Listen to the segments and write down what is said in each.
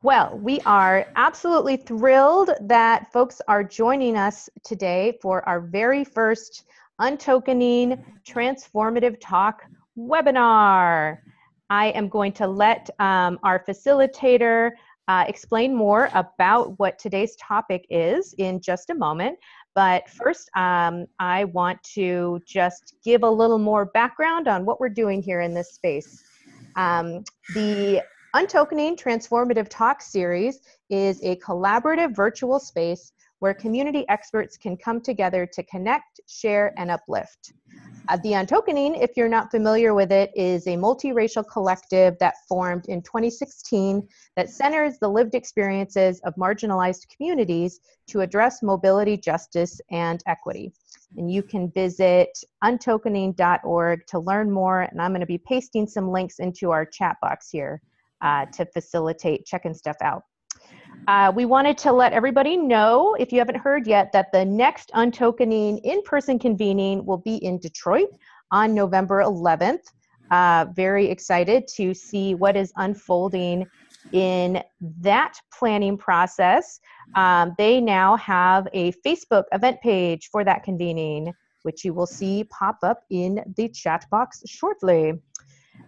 Well, we are absolutely thrilled that folks are joining us today for our very first Untokening Transformative Talk webinar. I am going to let our facilitator explain more about what today's topic is in just a moment. But first, I want to just give a little more background on what we're doing here in this space. The Untokening Transformative Talk series is a collaborative virtual space where community experts can come together to connect, share, and uplift. The Untokening, if you're not familiar with it, is a multiracial collective that formed in 2016 that centers the lived experiences of marginalized communities to address mobility, justice, and equity. And you can visit untokening.org to learn more, and I'm going to be pasting some links into our chat box here to facilitate checking stuff out. We wanted to let everybody know, if you haven't heard yet, that the next Untokening in-person convening will be in Detroit on November 11th. Very excited to see what is unfolding in that planning process. They now have a Facebook event page for that convening, which you will see pop up in the chat box shortly.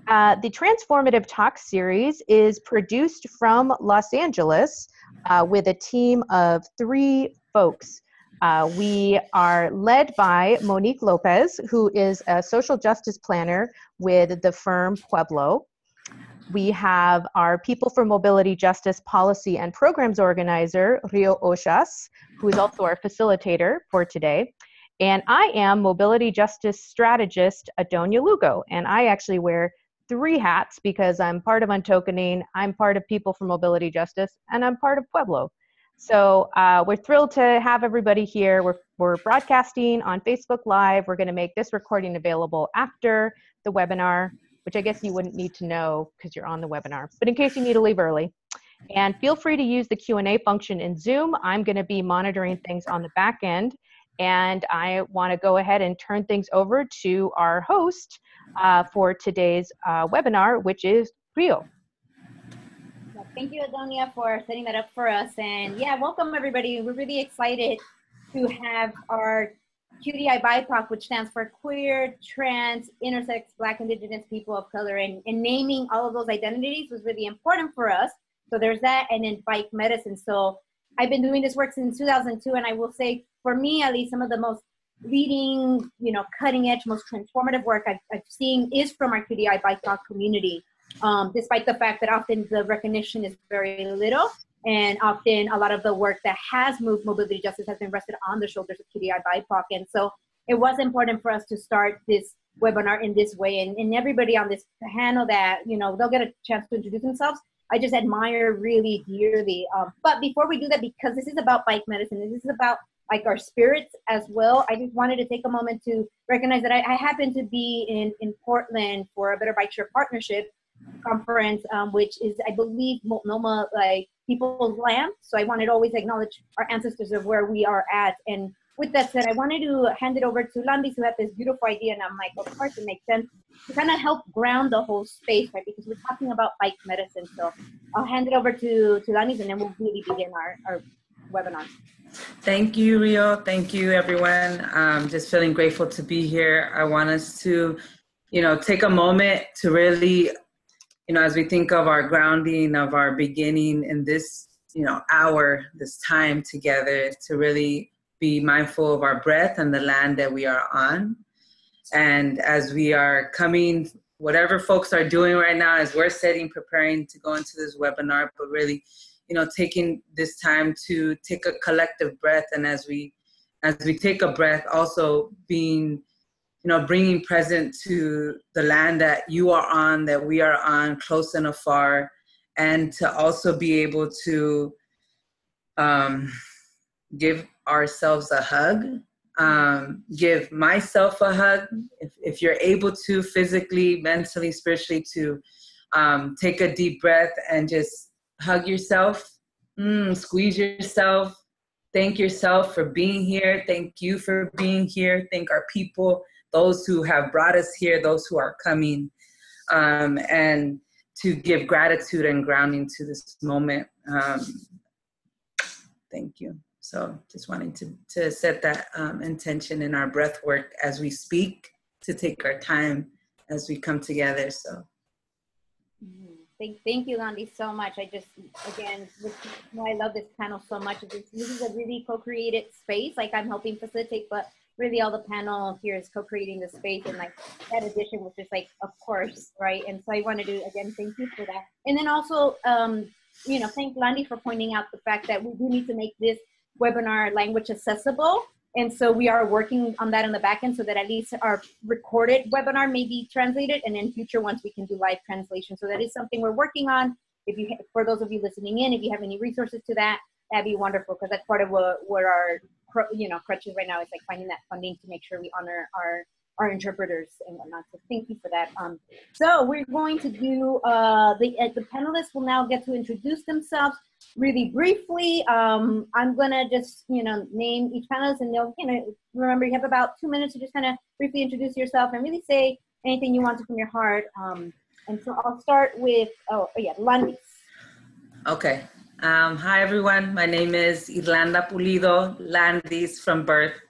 The Transformative Talk series is produced from Los Angeles with a team of 3 folks. We are led by Monique Lopez, who is a social justice planner with the firm Pueblo. We have our People for Mobility Justice Policy and Programs organizer, Río Oxas, who is also our facilitator for today. And I am Mobility Justice Strategist Adonia Lugo, and I actually wear 3 hats because I'm part of Untokening, I'm part of People for Mobility Justice, and I'm part of Pueblo. So we're thrilled to have everybody here. We're broadcasting on Facebook Live. We're going to make this recording available after the webinar, which I guess you wouldn't need to know because you're on the webinar, but in case you need to leave early. And feel free to use the Q&A function in Zoom. I'm going to be monitoring things on the back end. And I want to go ahead and turn things over to our host for today's webinar, which is Río. Thank you, Adonia, for setting that up for us. And yeah, welcome everybody. We're really excited to have our QTIBIPOC, which stands for queer, trans, intersex, Black, Indigenous, people of color. And naming all of those identities was really important for us. So there's that, and then bike medicine. So I've been doing this work since 2002, and I will say, for me at least, some of the most leading, cutting edge, most transformative work I've seen is from our QTIBIPOC community. Despite the fact that often the recognition is very little, and often a lot of the work that has moved mobility justice has been rested on the shoulders of QTIBIPOC. And so it was important for us to start this webinar in this way. And everybody on this panel that, they'll get a chance to introduce themselves, I just admire really dearly. But before we do that, because this is about bike medicine, this is about like our spirits as well, I just wanted to take a moment to recognize that I happen to be in Portland for a Better Bike Share Partnership conference, which is, I believe, Multnomah, like people's land. So I wanted to always acknowledge our ancestors of where we are at. And with that said, I wanted to hand it over to Landis, who had this beautiful idea, and I'm like, of course it makes sense, to kind of help ground the whole space, right? Because we're talking about bike medicine. So I'll hand it over to Landis, and then we'll really begin our webinar. Thank you, Rio. Thank you, everyone. Just feeling grateful to be here. I want us to, take a moment to really, as we think of our grounding, of our beginning in this, hour, this time together, to really be mindful of our breath and the land that we are on. And as we are coming, whatever folks are doing right now, as we're preparing to go into this webinar, but really, taking this time to take a collective breath. And as we take a breath, also being, bringing present to the land that you are on, that we are on, close and afar, and to also be able to give ourselves a hug, give myself a hug, if you're able to, physically, mentally, spiritually, to take a deep breath and just hug yourself, squeeze yourself, thank yourself for being here, thank you for being here, thank our people, those who have brought us here, those who are coming, and to give gratitude and grounding to this moment. Thank you. So just wanting to set that intention in our breath work as we speak, to take our time as we come together. So. Thank you, Landis, so much. I just, again, I love this panel so much. This is a really co-created space. Like, I'm helping facilitate, but really all the panel here is co-creating the space. And like that addition was just like, of course, right? And so I wanted to, again, thank you for that. And then also, you know, thank Landis for pointing out the fact that we do need to make this webinar language accessible. And so we are working on that in the back end so that at least our recorded webinar may be translated, and in future ones we can do live translation. So that is something we're working on. If you, for those of you listening in, if you have any resources to that, that'd be wonderful, because that's part of what our, you know, crutches right now is like finding that funding to make sure we honor our interpreters and whatnot. So thank you for that. So we're going to do, the panelists will now get to introduce themselves really briefly. I'm gonna just, you know, name each panelist, and they'll, you know, remember you have about 2 minutes to just kind of briefly introduce yourself and really say anything you want to from your heart. And so I'll start with, Landis. Okay. Hi, everyone. My name is Irlanda Pulido, Landis from birth.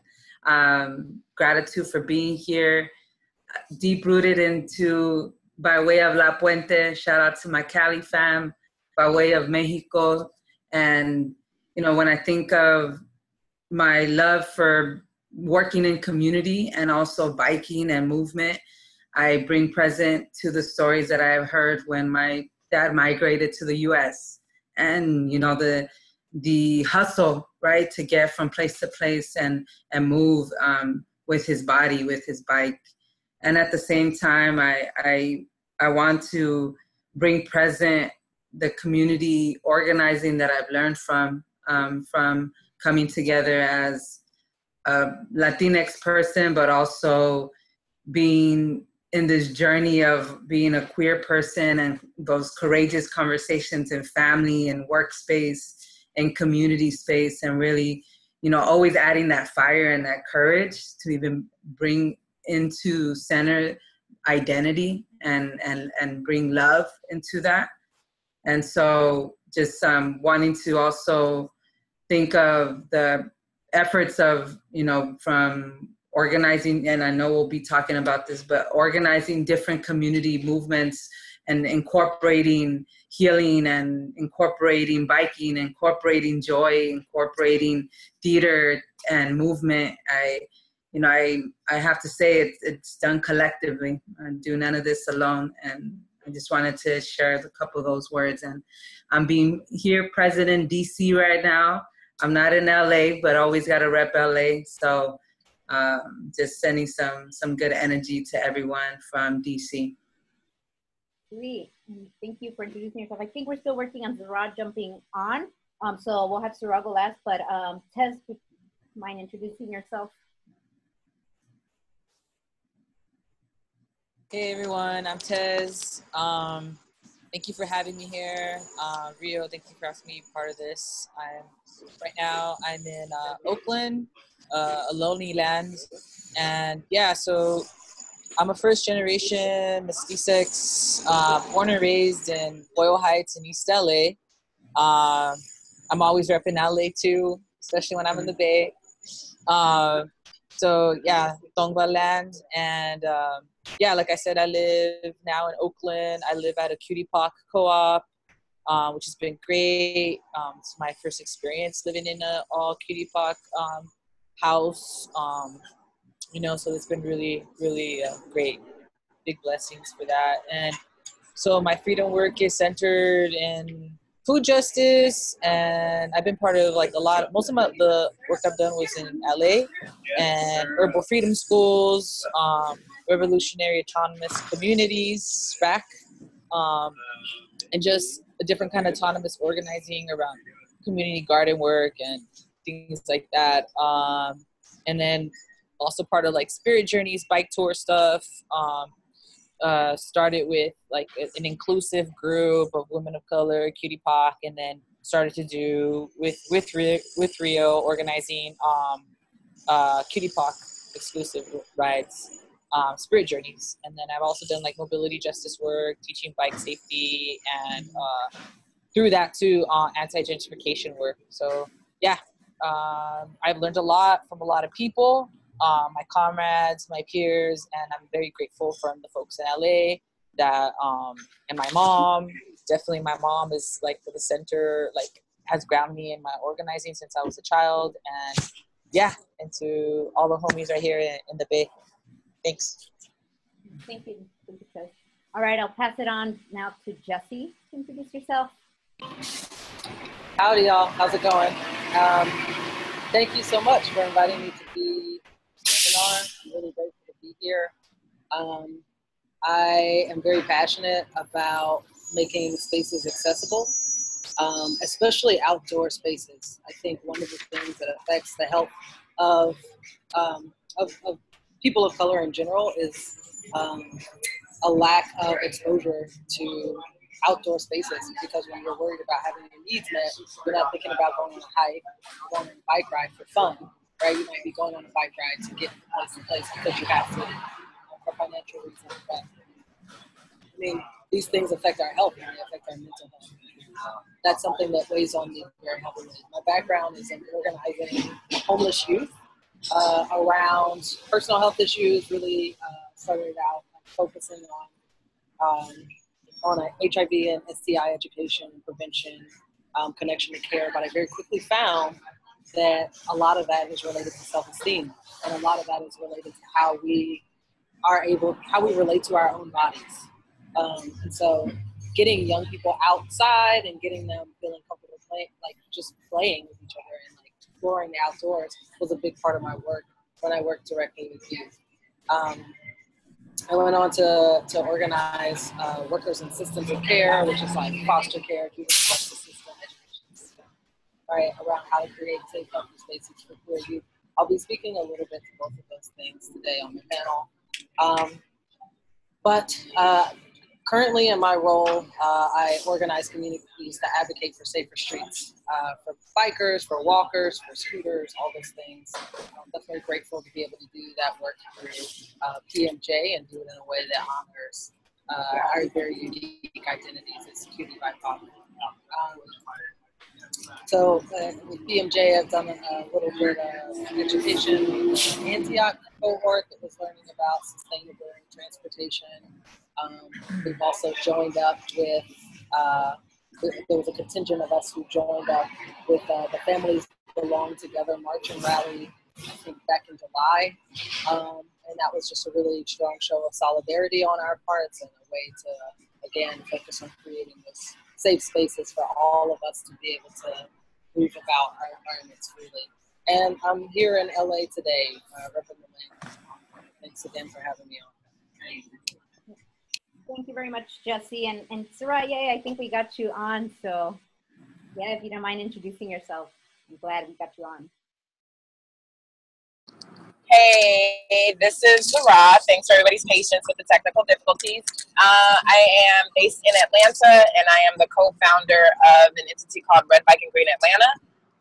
Gratitude for being here. Deep rooted into, by way of La Puente, shout out to my Cali fam, by way of Mexico. And, you know, when I think of my love for working in community and also biking and movement, I bring present to the stories that I've heard when my dad migrated to the US. And, you know, the hustle, right, to get from place to place and move with his body, with his bike. And at the same time, I want to bring present the community organizing that I've learned from coming together as a Latinx person, but also being in this journey of being a queer person, and those courageous conversations in family and workspace and community space, and really, you know, always adding that fire and that courage to even bring into center identity and bring love into that. And so just wanting to also think of the efforts of, you know, from organizing, and I know we'll be talking about this, but organizing different community movements and incorporating healing and incorporating biking, incorporating joy, incorporating theater and movement. I have to say it's done collectively. I do none of this alone. And I just wanted to share a couple of those words. And I'm being here present in DC right now. I'm not in LA, but always got to rep LA. So just sending some good energy to everyone from DC. Great. Thank you for introducing yourself. I think we're still working on Zahra jumping on. So we'll have Zahra go last, but Tez, would you mind introducing yourself? Hey everyone, I'm Tez. Thank you for having me here. Rio, thank you for asking me to be part of this. Right now I'm in Oakland, a lonely land. And yeah, so I'm a first generation mestizo, born and raised in Boyle Heights in East LA. I'm always repping LA too, especially when I'm in the Bay. So yeah, Tongva land. And yeah, like I said, I live now in Oakland. I live at a QTIBIPOC co-op, which has been great. It's my first experience living in an all QTIBIPOC house. You know, so it's been really, really great. Big blessings for that. And so my freedom work is centered in food justice, and I've been part of like most of the work I've done was in LA, and herbal freedom schools, revolutionary autonomous communities, RAC, and just a different kind of autonomous organizing around community garden work and things like that. And then also part of like spirit journeys, bike tour stuff. Started with like an inclusive group of women of color, QTIBIPOC, and then started to do with Rio organizing QTIBIPOC exclusive rides. spirit journeys. And then I've also done like mobility justice work, teaching bike safety, and through that too, anti-gentrification work. So yeah, I've learned a lot from a lot of people, my comrades, my peers, and I'm very grateful from the folks in LA that, and my mom. Definitely my mom is like the center, like has grounded me in my organizing since I was a child. And yeah, and to all the homies right here in the Bay. Thanks. Thank you. All right, I'll pass it on now to Jesi to introduce yourself. Howdy, y'all. How's it going? Thank you so much for inviting me to be on this webinar. I'm really grateful to be here. I am very passionate about making spaces accessible, especially outdoor spaces. I think one of the things that affects the health of people of color in general is a lack of exposure to outdoor spaces, because when you're worried about having your needs met, you're not thinking about going on a hike, going on a bike ride for fun, right? You might be going on a bike ride to get from place to place because you have to, for financial reasons. But I mean, these things affect our health and they affect our mental health. That's something that weighs on me very heavily. My background is in organizing homeless youth around personal health issues. Really started out focusing on HIV and STI education, prevention, connection to care. But I very quickly found that a lot of that is related to self-esteem, and a lot of that is related to how we relate to our own bodies. And so getting young people outside and getting them feeling comfortable playing with each other and like exploring the outdoors was a big part of my work when I worked directly with youth. I went on to organize workers and systems of care, which is like foster care, juvenile justice system, education system, right, around how to create safe, healthy spaces for queer youth. I'll be speaking a little bit to both of those things today on the panel. But currently in my role, I organize communities to advocate for safer streets, for bikers, for walkers, for scooters, all those things. I'm definitely grateful to be able to do that work through PMJ and do it in a way that honors our very unique identities as QTIBIPOC. So with PMJ, I've done a little bit of education with the Antioch cohort that was learning about sustainable transportation. We've also joined up with, there was a contingent of us who joined up with the Families Belong Together March and Rally, I think back in July. And that was just a really strong show of solidarity on our parts and a way to, again, focus on creating those safe spaces for all of us to be able to move about our environments freely. And I'm here in LA today, repping the land. Thanks again for having me on. Thank you very much, Jesi. And Soraya, I think we got you on. So yeah, if you don't mind introducing yourself, I'm glad we got you on. Hey, this is Zahra. Thanks for everybody's patience with the technical difficulties. I am based in Atlanta, and I am the co-founder of an entity called Red Bike and Green Atlanta.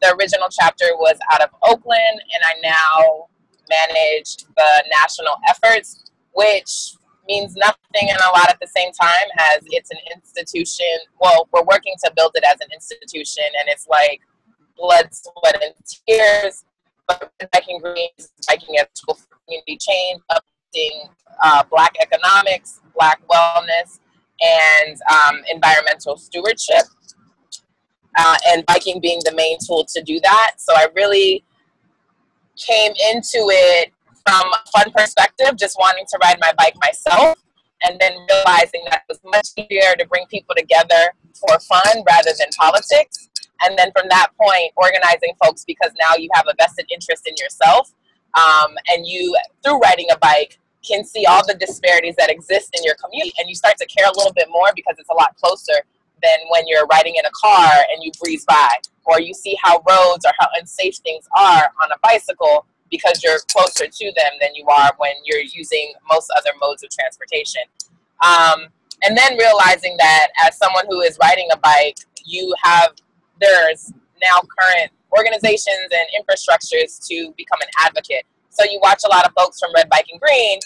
The original chapter was out of Oakland, and I now manage the national efforts, which means nothing and a lot at the same time, as it's an institution. Well, we're working to build it as an institution, and it's like blood, sweat, and tears. But Biking Green is biking as a tool for community change, uplifting Black economics, Black wellness, and environmental stewardship. And biking being the main tool to do that. So I really came into it from a fun perspective, just wanting to ride my bike myself, and then realizing that it was much easier to bring people together for fun rather than politics. And then from that point, organizing folks, because now you have a vested interest in yourself, and you, through riding a bike, can see all the disparities that exist in your community, and you start to care a little bit more because it's a lot closer than when you're riding in a car and you breeze by, or you see how roads or how unsafe things are on a bicycle because you're closer to them than you are when you're using most other modes of transportation. And then realizing that as someone who is riding a bike, there's now current organizations and infrastructures to become an advocate. So you watch a lot of folks from Red Bike and Green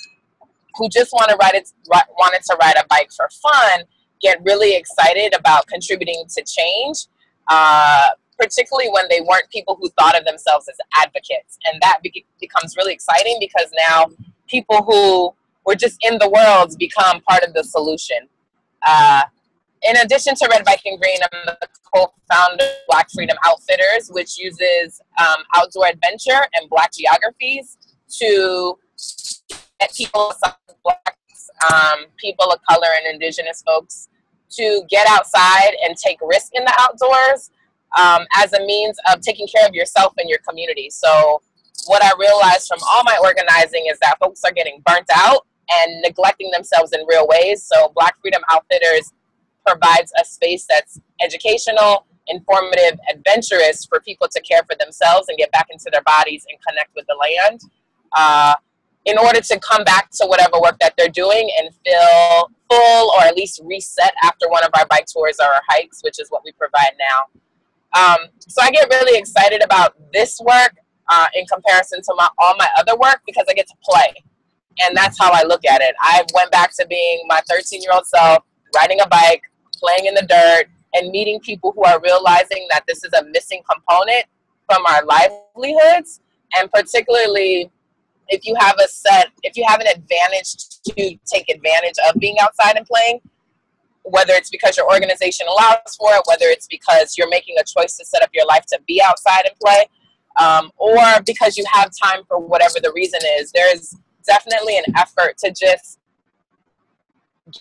who just wanted to ride a bike for fun get really excited about contributing to change, particularly when they weren't people who thought of themselves as advocates. And that becomes really exciting because now people who were just in the world become part of the solution. In addition to Red Bike and Green, I'm the co-founder of Black Freedom Outfitters, which uses outdoor adventure and Black geographies to get people, Blacks, people of color and Indigenous folks to get outside and take risk in the outdoors as a means of taking care of yourself and your community. So what I realized from all my organizing is that folks are getting burnt out and neglecting themselves in real ways. So Black Freedom Outfitters provides a space that's educational, informative, adventurous for people to care for themselves and get back into their bodies and connect with the land in order to come back to whatever work that they're doing and feel full or at least reset after one of our bike tours or our hikes, which is what we provide now. So I get really excited about this work in comparison to all my other work because I get to play. And that's how I look at it. I went back to being my 13-year-old self, riding a bike, playing in the dirt, and meeting people who are realizing that this is a missing component from our livelihoods. And particularly if you have an advantage to take advantage of being outside and playing, whether it's because your organization allows for it, whether it's because you're making a choice to set up your life to be outside and play, or because you have time for whatever the reason is, there's definitely an effort to just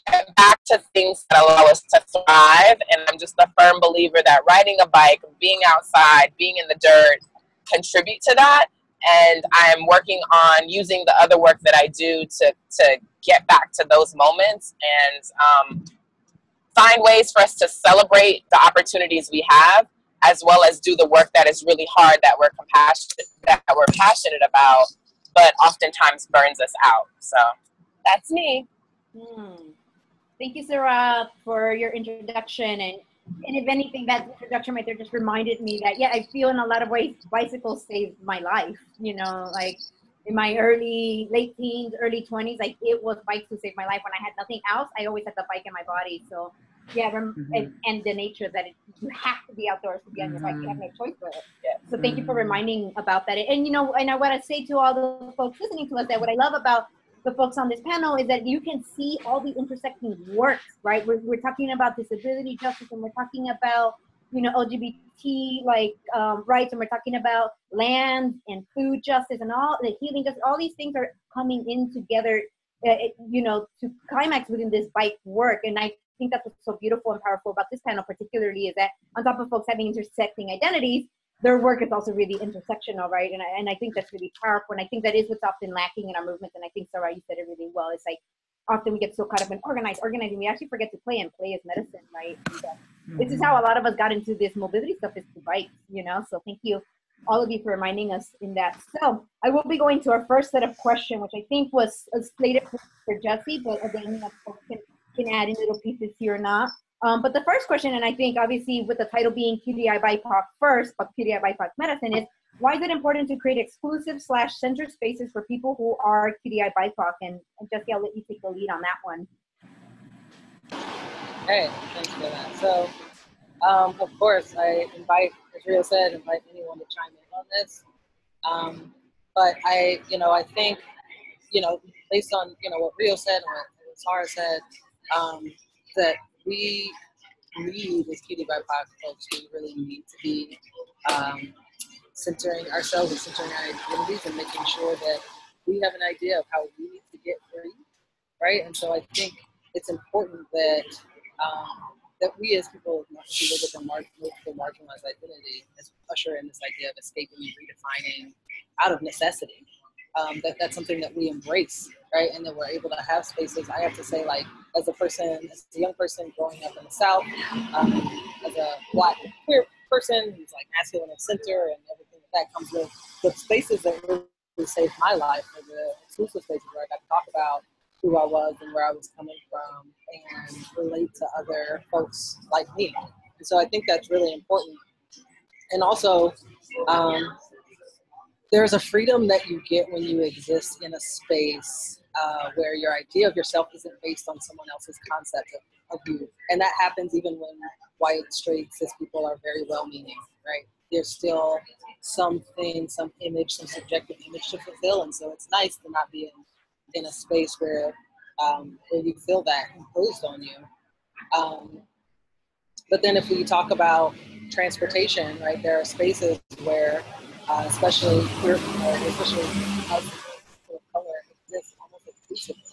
get back to things that allow us to thrive. And I'm just a firm believer that riding a bike, being outside, being in the dirt contribute to that. And I'm working on using the other work that I do to get back to those moments and find ways for us to celebrate the opportunities we have, as well as do the work that is really hard that we're passionate about, but oftentimes burns us out. So that's me. Thank you, Sarah, for your introduction. And if anything, that introduction right there just reminded me that, yeah, I feel in a lot of ways bicycles saved my life. You know, like in my late teens, early 20s, like it was bikes who saved my life. When I had nothing else, I always had the bike in my body. So yeah, and the nature that you have to be outdoors to be on your bike. You have no choice with it. Yeah. So thank you for reminding about that. And you know, and I want to say to all the folks listening to us that what I love about the folks on this panel is that you can see all the intersecting works, right? We're talking about disability justice, and we're talking about, you know, LGBT rights, and we're talking about land and food justice and all the healing justice. All these things are coming in together, you know, to climax within this bike work. And I think that's what's so beautiful and powerful about this panel particularly is that on top of folks having intersecting identities, their work is also really intersectional, right? And I think that's really powerful. And I think that is what's often lacking in our movement. And I think, Sarah, you said it really well. It's like often we get so caught up in organizing, we actually forget to play, and play is medicine, right? This is how a lot of us got into this mobility stuff, is to bike, you know? So thank you, all of you, for reminding us in that. So I will be going to our first set of questions, which I think was slated for Jesi, but again, folks can add in little pieces here or not. But the first question, and I think obviously with the title being QTIBIPOC first, but QTIBIPOC medicine, is why is it important to create exclusive/centered spaces for people who are QTIBIPOC? And Jesi, I'll let you take the lead on that one. Hey, thanks for that. So, of course, I invite, as Rio said, invite anyone to chime in on this. But I think, based on, what Rio said and what Zahra said, that we need, as QTIBIPOC folks, we really need to be centering ourselves and centering our identities and making sure that we have an idea of how we need to get free, right? And so I think it's important that that we as people who live with a multiple marginalized identity usher in this idea of escaping and redefining out of necessity. That's something that we embrace, right? And that we're able to have spaces. I have to say, like, as a young person growing up in the South, as a Black queer person who's like masculine and center and everything that comes with, the spaces that really saved my life are the exclusive spaces where I got to talk about who I was and where I was coming from and relate to other folks like me. And so I think that's really important. And also, there's a freedom that you get when you exist in a space where your idea of yourself isn't based on someone else's concept of you. And that happens even when white, straight, cis people are very well-meaning, right? There's still something, some image, some subjective image to fulfill. And so it's nice to not be in a space where you feel that imposed on you. But then if we talk about transportation, right, there are spaces where, especially queer people, especially us of color, exist almost exclusively.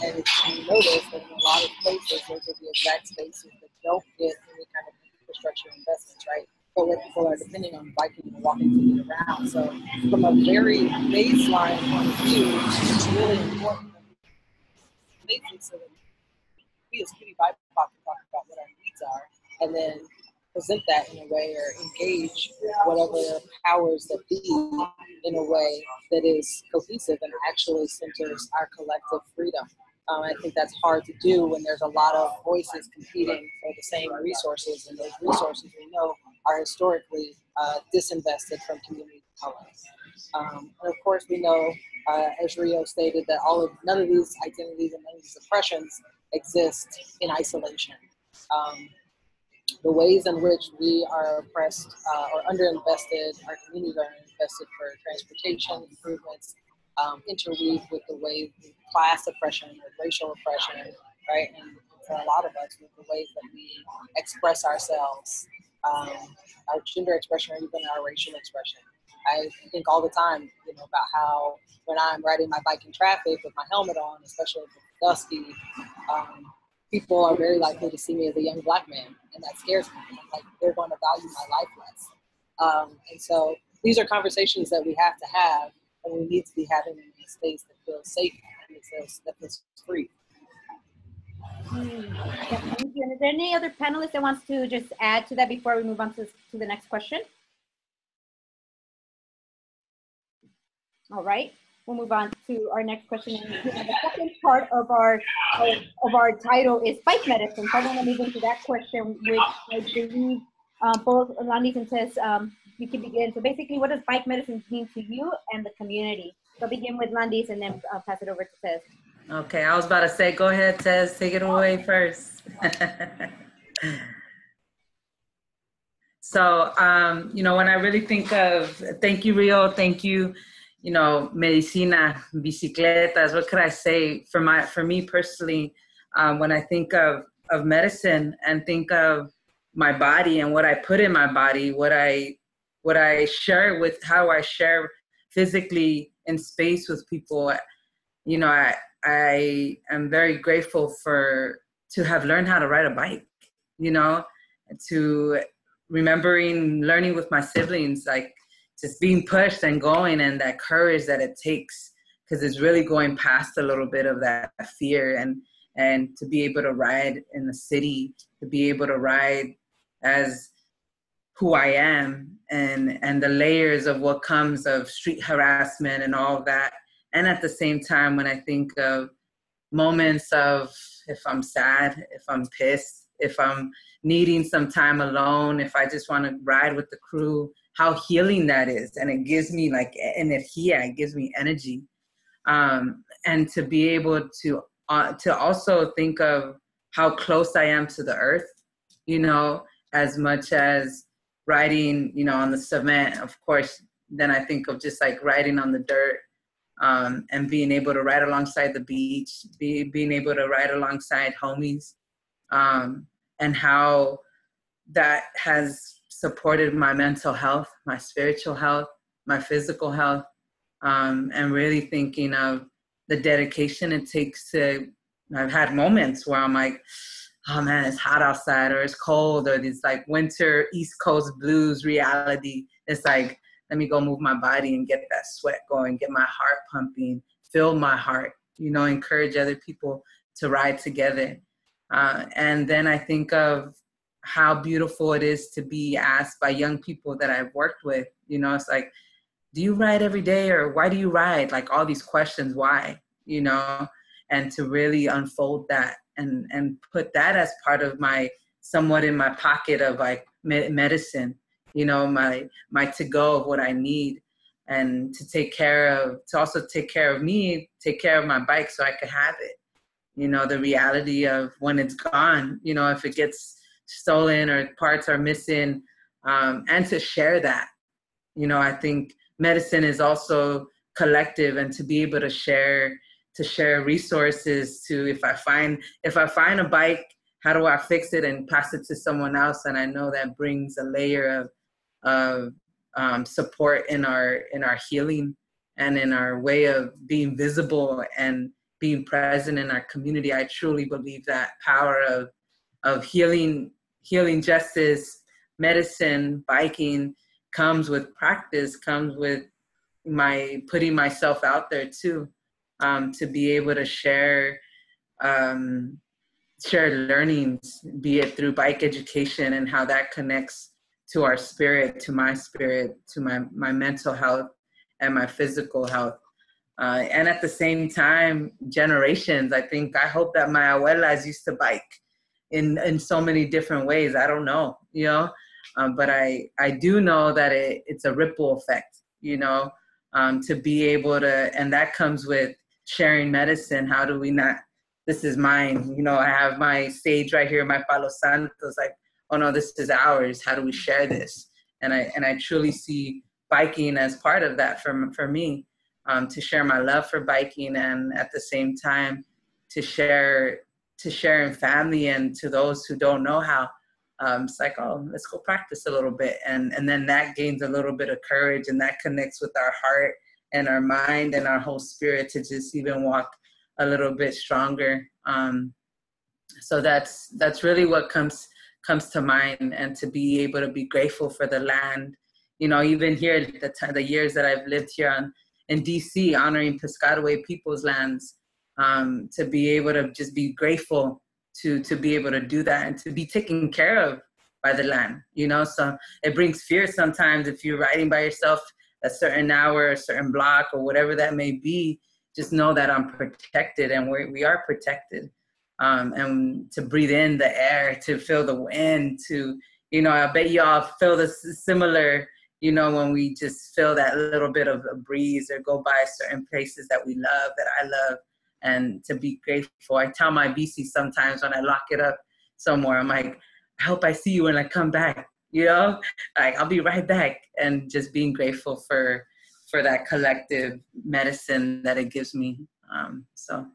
And you notice that in a lot of places, those are the exact spaces that don't get any kind of infrastructure investments, right? But where people are depending on biking and walking to get around. So from a very baseline point of view, it's really important that we so that we as QTIBIPOC can talk about what our needs are, and then present that in a way or engage whatever powers that be in a way that is cohesive and actually centers our collective freedom. I think that's hard to do when there's a lot of voices competing for the same resources, and those resources we know are historically disinvested from community of color. And of course we know, as Rio stated, that none of these identities and none of these oppressions exist in isolation. The ways in which we are oppressed or underinvested, our communities are underinvested for transportation improvements, interweave with the ways of class oppression or racial oppression, right? And for a lot of us, with the ways that we express ourselves, our gender expression, or even our racial expression. I think all the time, about how when I'm riding my bike in traffic with my helmet on, especially if it's dusty, people are very likely to see me as a young Black man, and that scares me. I'm like, they're going to value my life less. And so these are conversations that we have to have, and we need to be having in a space that feels safe and that feels free. Yeah, thank you. And is there any other panelist that wants to just add to that before we move on to the next question? All right, we'll move on to our next question. And the second part of our title is bike medicine. So I want to move into that question, which I believe both Landis and Tess, we can begin. So basically, what does bike medicine mean to you and the community? So I'll begin with Landis and then I'll pass it over to Tess. Okay, I was about to say, go ahead, Tess, take it away first. So, when I really think of, thank you, Rio, thank you, medicina, bicicletas, what could I say? For me personally, when I think of medicine and think of my body and what I put in my body, what I share with, how I share physically in space with people, I am very grateful to have learned how to ride a bike, to learning with my siblings, like just being pushed and going, and that courage that it takes, because it's really going past a little bit of that fear, and to be able to ride in the city, to be able to ride as who I am, and the layers of what comes of street harassment and all of that. And at the same time, when I think of moments of if I'm sad, if I'm pissed, if I'm needing some time alone, if I just want to ride with the crew, how healing that is. And it gives me it gives me energy. And to be able to also think of how close I am to the earth, as much as riding, on the cement, of course, then I think of just like riding on the dirt, and being able to ride alongside the beach, being able to ride alongside homies, and how that has supported my mental health, my spiritual health, my physical health, and really thinking of the dedication it takes I've had moments where I'm like, oh man, it's hot outside, or it's cold, or these like winter East Coast blues reality. It's like, let me go move my body and get that sweat going, get my heart pumping, fill my heart, encourage other people to ride together. And then I think of how beautiful it is to be asked by young people that I've worked with, it's like, do you ride every day, or why do you ride? Like all these questions, why, and to really unfold that and put that as part of somewhat in my pocket of like medicine, my to-go of what I need. and to also take care of me, take care of my bike so I could have it. You know, the reality of when it's gone, you know, if it gets stolen or parts are missing, and to share that. You know, I think medicine is also collective, and to be able to share resources to, if I find a bike, how do I fix it and pass it to someone else? And I know that brings a layer of support in our healing and in our way of being visible and being present in our community. I truly believe that power of healing justice, medicine, biking comes with practice, comes with my putting myself out there too, to be able to share learnings, be it through bike education and how that connects to our spirit, to my mental health and my physical health. And at the same time, generations, I hope that my abuelas used to bike in so many different ways. I don't know, you know, but I do know that it's a ripple effect, you know, to be able to, and that comes with sharing medicine. How do we not, this is mine, you know, I have my sage right here, my Palo Santos, like, oh no, this is ours. How do we share this? And I truly see biking as part of that for me, to share my love for biking, and at the same time to share in family and to those who don't know how. It's like, oh, let's go practice a little bit. And then that gains a little bit of courage, and that connects with our heart and our mind and our whole spirit to just even walk a little bit stronger. So that's really what comes to mind, and to be able to be grateful for the land. You know, even here, the years that I've lived here in DC, honoring Piscataway people's lands, to be able to just be grateful to be able to do that and to be taken care of by the land, you know. So it brings fear sometimes if you're riding by yourself a certain hour, a certain block, or whatever that may be. Just know that I'm protected, and we are protected. And to breathe in the air, to feel the wind, to, you know, I bet y'all feel this similar, you know, when we just feel that little bit of a breeze or go by certain places that we love, that I love, and to be grateful. I tell my BC sometimes when I lock it up somewhere, I'm like, I hope I see you when I come back, you know, like I'll be right back. And just being grateful for that collective medicine that it gives me. So,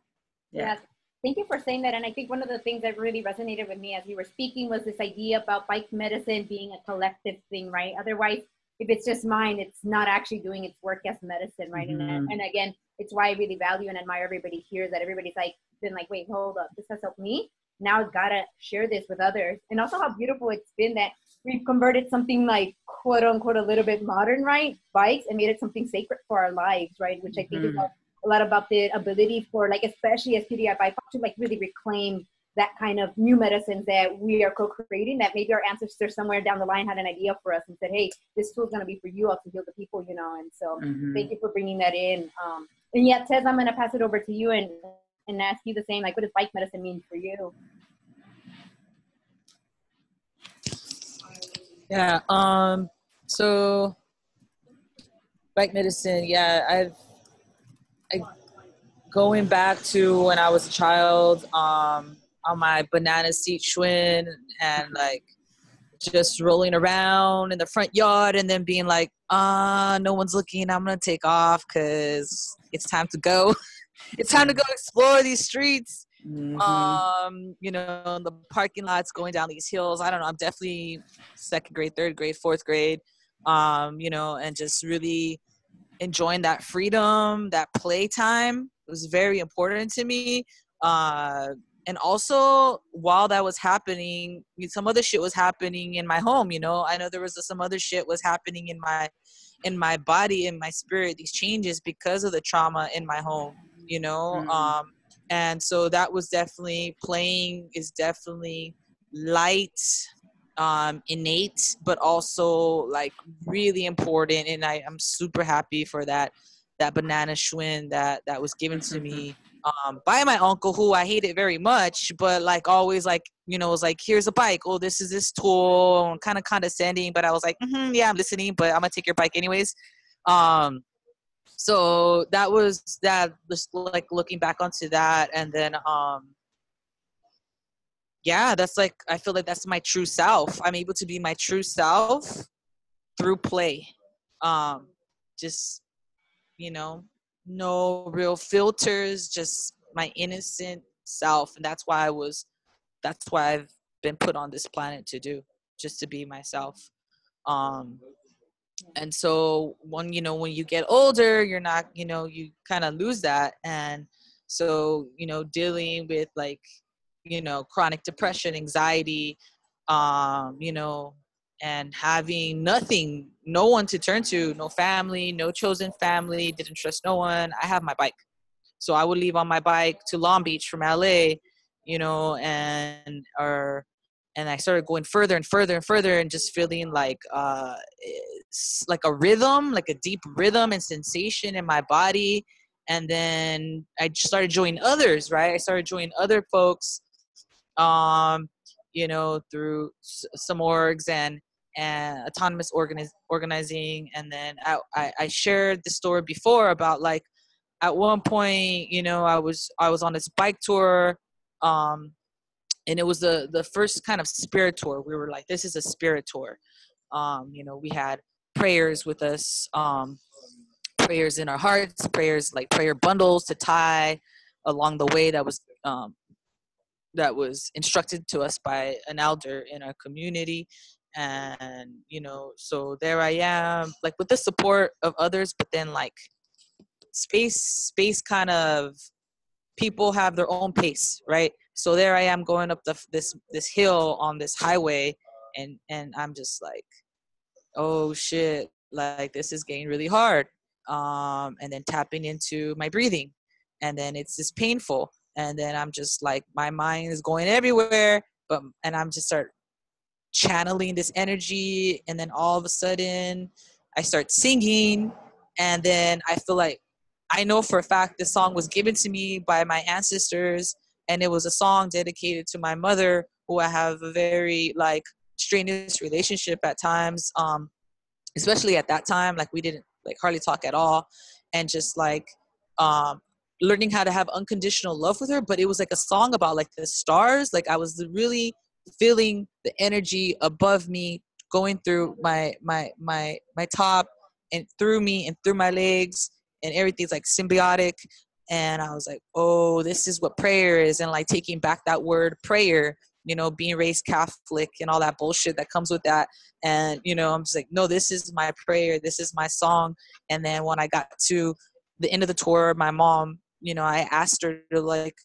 yeah. Thank you for saying that. And I think one of the things that really resonated with me as you were speaking was this idea about bike medicine being a collective thing, right? Otherwise, if it's just mine, it's not actually doing its work as medicine, right? Mm-hmm. And again, it's why I really value and admire everybody here, that everybody's like, been like, wait, hold up, this has helped me. Now I've got to share this with others. And also how beautiful it's been that we've converted something like, quote unquote, a little bit modern, right? Bikes, and made it something sacred for our lives, right? Which I think is a lot about the ability for, like, especially as QTIBIPOC, to like really reclaim that kind of new medicines that we are co-creating, that maybe our ancestors somewhere down the line had an idea for us and said, hey, this tool is going to be for you all to heal the people, you know. And so thank you for bringing that in. And yeah, Tez, I'm going to pass it over to you and ask you the same, like, what does bike medicine mean for you? Yeah, so bike medicine, yeah, I going back to when I was a child, on my banana seat Schwinn, and like just rolling around in the front yard, and then being like, no one's looking, I'm gonna take off because it's time to go. It's time to go explore these streets. Mm-hmm. You know, the parking lots, going down these hills. I don't know, I'm definitely second grade, third grade, fourth grade, you know, and just really enjoying that freedom, that playtime. It was very important to me. And also, while that was happening, some other shit was happening in my home, you know. I know there was some other shit was happening in my body, in my spirit, these changes because of the trauma in my home, you know. And so that was definitely, playing is definitely light, innate, but also like really important. And I'm super happy for that banana Schwinn that was given to me by my uncle, who I hated very much, but like always, like, you know, was like, here's a bike, oh, this is this tool, kind of condescending, but I was like, yeah, I'm listening, but I'm gonna take your bike anyways. So that was that, just like looking back onto that. And then yeah, that's like, I feel like that's my true self. I'm able to be my true self through play. Just, you know, no real filters, just my innocent self. And that's why I've been put on this planet to do, just to be myself. And so when you get older, you're not, you kind of lose that. And so, dealing with like, chronic depression, anxiety, and having nothing, no one to turn to, no family, no chosen family, didn't trust no one. I have my bike. So I would leave on my bike to Long Beach from LA, and I started going further and further and further, and just feeling like it's like a rhythm, like a deep rhythm and sensation in my body. And then I just started joining others, right? I started joining other folks, through some orgs and autonomous organizing. And then I shared the story before about like, at one point, I was on this bike tour, and it was the first kind of spirit tour. We were like, this is a spirit tour. We had prayers with us, prayers in our hearts, prayers like prayer bundles to tie along the way that was instructed to us by an elder in our community. And, so there I am, like with the support of others, but then like space kind of, people have their own pace, right? So there I am going up this hill on this highway, and I'm just like, oh shit, like this is getting really hard. And then tapping into my breathing, and then it's just painful, and then I'm just like, my mind is going everywhere, and I'm just start channeling this energy, and then all of a sudden I start singing, and then I feel like, I know for a fact this song was given to me by my ancestors, and it was a song dedicated to my mother, who I have a very like strenuous relationship at times, especially at that time. Like we didn't like hardly talk at all, and just like learning how to have unconditional love with her. But it was like a song about like the stars. Like I was really feeling the energy above me going through my top, and through me and through my legs, and everything's like symbiotic. And I was like, oh, this is what prayer is. And like taking back that word prayer, being raised Catholic and all that bullshit that comes with that. And, I'm just like, no, this is my prayer. This is my song. And then when I got to the end of the tour, my mom, I asked her to like,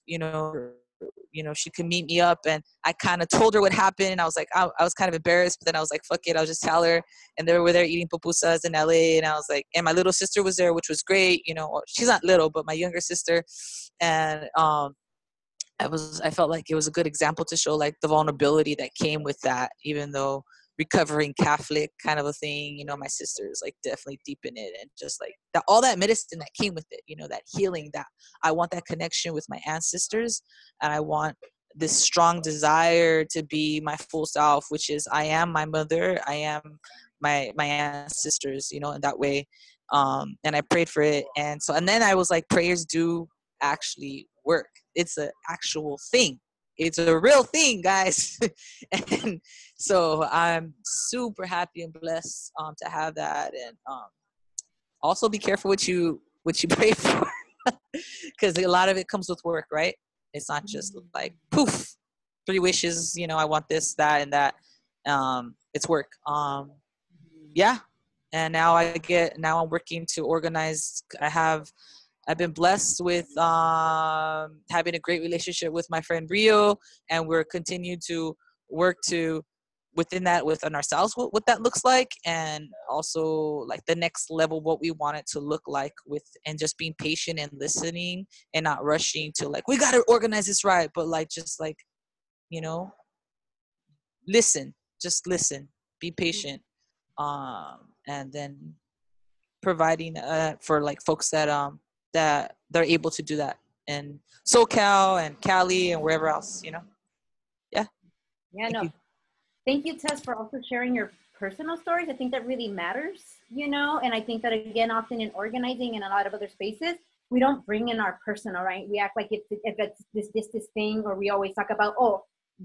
she could meet me up, and I kind of told her what happened. And I was like, I was kind of embarrassed, but then I was like, fuck it, I'll just tell her. And they were there eating pupusas in LA, and I was like, and my little sister was there, which was great. She's not little, but my younger sister. And I felt like it was a good example to show like the vulnerability that came with that, even though recovering Catholic kind of a thing, my sister is like definitely deep in it, and just like that, all that medicine that came with it, that healing, that I want that connection with my ancestors, and I want this strong desire to be my full self, which is I am my mother, I am my ancestors, in that way. And I prayed for it, and then I was like, prayers do actually work. It's an actual thing. It's a real thing, guys. And so I'm super happy and blessed to have that. And also be careful what you pray for, because a lot of it comes with work, right? It's not just like poof, 3 wishes, I want this, that, and that. It's work. Yeah. And now I'm working to organize. I've been blessed with having a great relationship with my friend Rio, and we're continuing to work to within ourselves what that looks like, and also like the next level, what we want it to look like, and just being patient and listening, and not rushing to like, we got to organize this right, but like just like, listen, be patient, and then providing for like folks that they're able to do that in SoCal and Cali and wherever else, Yeah. Yeah, Thank you. Thank you, Tess, for also sharing your personal stories. I think that really matters, you know, and I think that, again, often in organizing and a lot of other spaces, we don't bring in our personal, right? We act like if it's this thing, or we always talk about, oh,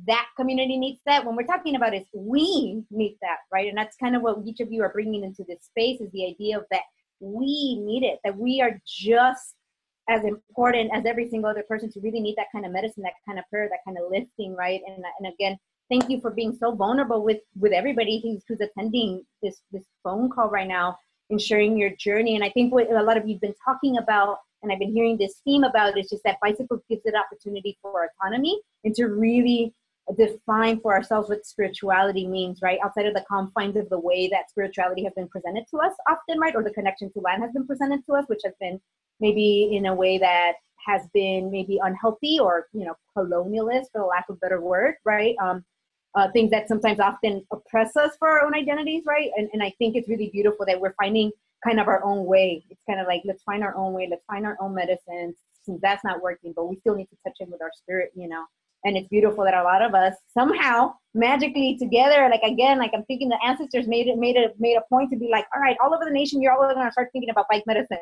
that community needs that. When we're talking about is we need that, right? And that's kind of what each of you are bringing into this space, is the idea of that we need it, that we are just as important as every single other person to really need that kind of medicine, that kind of prayer, that kind of lifting, right? And again, thank you for being so vulnerable with everybody who's attending this phone call right now and sharing your journey. And I think what a lot of you've been talking about, and I've been hearing this theme about, is just that bicycle gives it opportunity for autonomy and to really define for ourselves what spirituality means, right? Outside of the confines of the way that spirituality has been presented to us often, right? Or the connection to land has been presented to us, which has been maybe in a way that has been maybe unhealthy or, you know, colonialist, for the lack of a better word, right? Things that sometimes often oppress us for our own identities, right? And I think it's really beautiful that we're finding kind of our own way. It's kind of like, let's find our own way, let's find our own medicines, since that's not working, but we still need to touch in with our spirit, you know? And it's beautiful that a lot of us somehow magically together, like, again, like I'm thinking the ancestors made a point to be like, all right, all over the nation, you're all going to start thinking about bike medicine,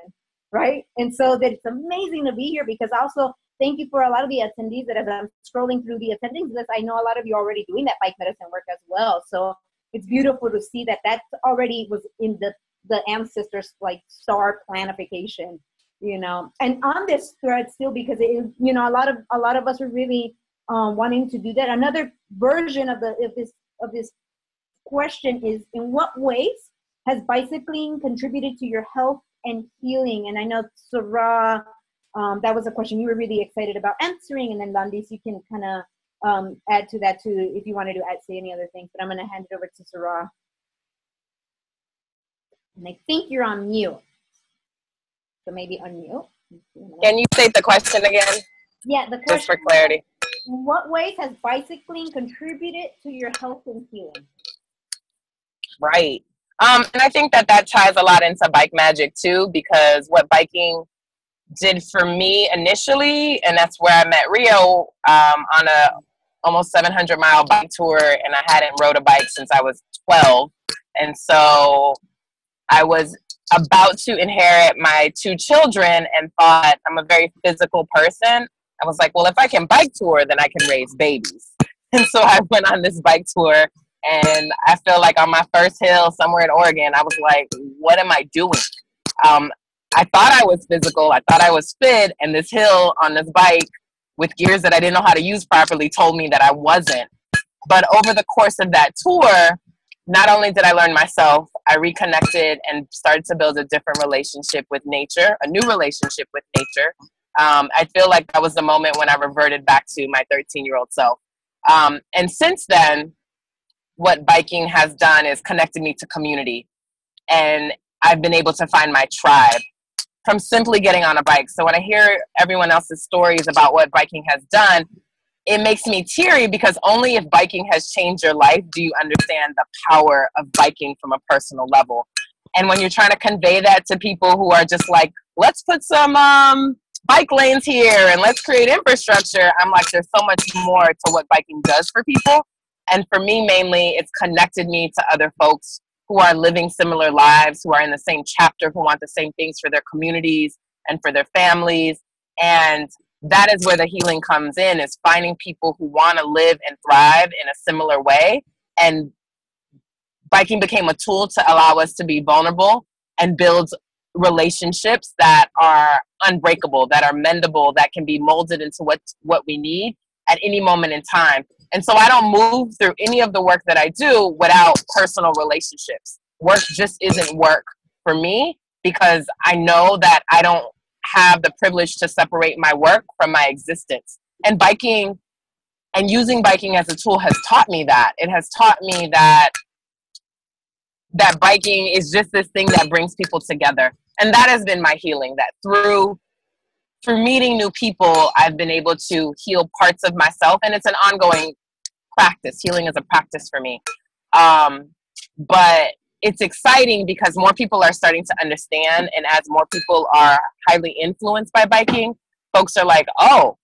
right? And so that it's amazing to be here, because also thank you for a lot of the attendees that, as I'm scrolling through the attendings list, I know a lot of you are already doing that bike medicine work as well. So it's beautiful to see that that already was in the ancestors' like star planification, you know. And on this thread still, because it is, you know, a lot of us are really wanting to do that. Another version of this question is, in what ways has bicycling contributed to your health and healing? And I know, Sarah, that was a question you were really excited about answering, and then Landis, you can kind of add to that too if you wanted to say any other things, but I'm going to hand it over to Sarah. And I think you're on mute, so maybe unmute. Can you state the question again? Yeah, the question, just for clarity. In what ways has bicycling contributed to your health and healing? Right. And I think that ties a lot into bike magic too, because what biking did for me initially, and that's where I met Rio, on a almost 700-mile bike tour, and I hadn't rode a bike since I was 12. And so I was about to inherit my 2 children and thought, I'm a very physical person. I was like, well, if I can bike tour, then I can raise babies. And so I went on this bike tour, and I feel like on my first hill somewhere in Oregon, I was like, what am I doing? I thought I was physical. I thought I was fit. And this hill on this bike with gears that I didn't know how to use properly told me that I wasn't. But over the course of that tour, not only did I learn myself, I reconnected and started to build a different relationship with nature, a new relationship with nature. I feel like that was the moment when I reverted back to my 13-year-old self. And since then, what biking has done is connected me to community. And I've been able to find my tribe from simply getting on a bike. So when I hear everyone else's stories about what biking has done, it makes me teary, because only if biking has changed your life do you understand the power of biking from a personal level. And when you're trying to convey that to people who are just like, let's put some bike lanes here and let's create infrastructure, I'm like, there's so much more to what biking does for people. And for me, mainly, it's connected me to other folks who are living similar lives, who are in the same chapter, who want the same things for their communities and for their families. And that is where the healing comes in, is finding people who want to live and thrive in a similar way. And biking became a tool to allow us to be vulnerable and build relationships that are unbreakable, that are mendable, that can be molded into what we need at any moment in time. And so I don't move through any of the work that I do without personal relationships. Work just isn't work for me, because I know that I don't have the privilege to separate my work from my existence. And biking and using biking as a tool has taught me that. It has taught me that biking is just this thing that brings people together. And that has been my healing, that through meeting new people, I've been able to heal parts of myself. And it's an ongoing practice. Healing is a practice for me. But it's exciting because more people are starting to understand. And as more people are highly influenced by biking, folks are like, oh,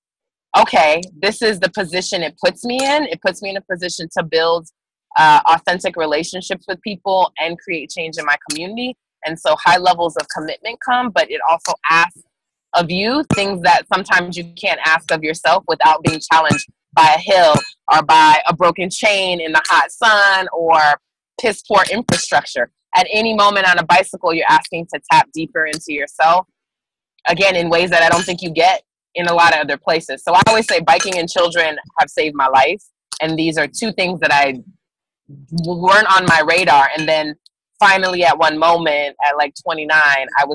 okay, this is the position it puts me in. It puts me in a position to build authentic relationships with people and create change in my community. And so high levels of commitment come, but it also asks of you things that sometimes you can't ask of yourself without being challenged by a hill or by a broken chain in the hot sun or piss poor infrastructure. At any moment on a bicycle, you're asking to tap deeper into yourself, again, in ways that I don't think you get in a lot of other places. So I always say biking and children have saved my life. And these are two things that I weren't on my radar. And then finally at one moment at like 29, I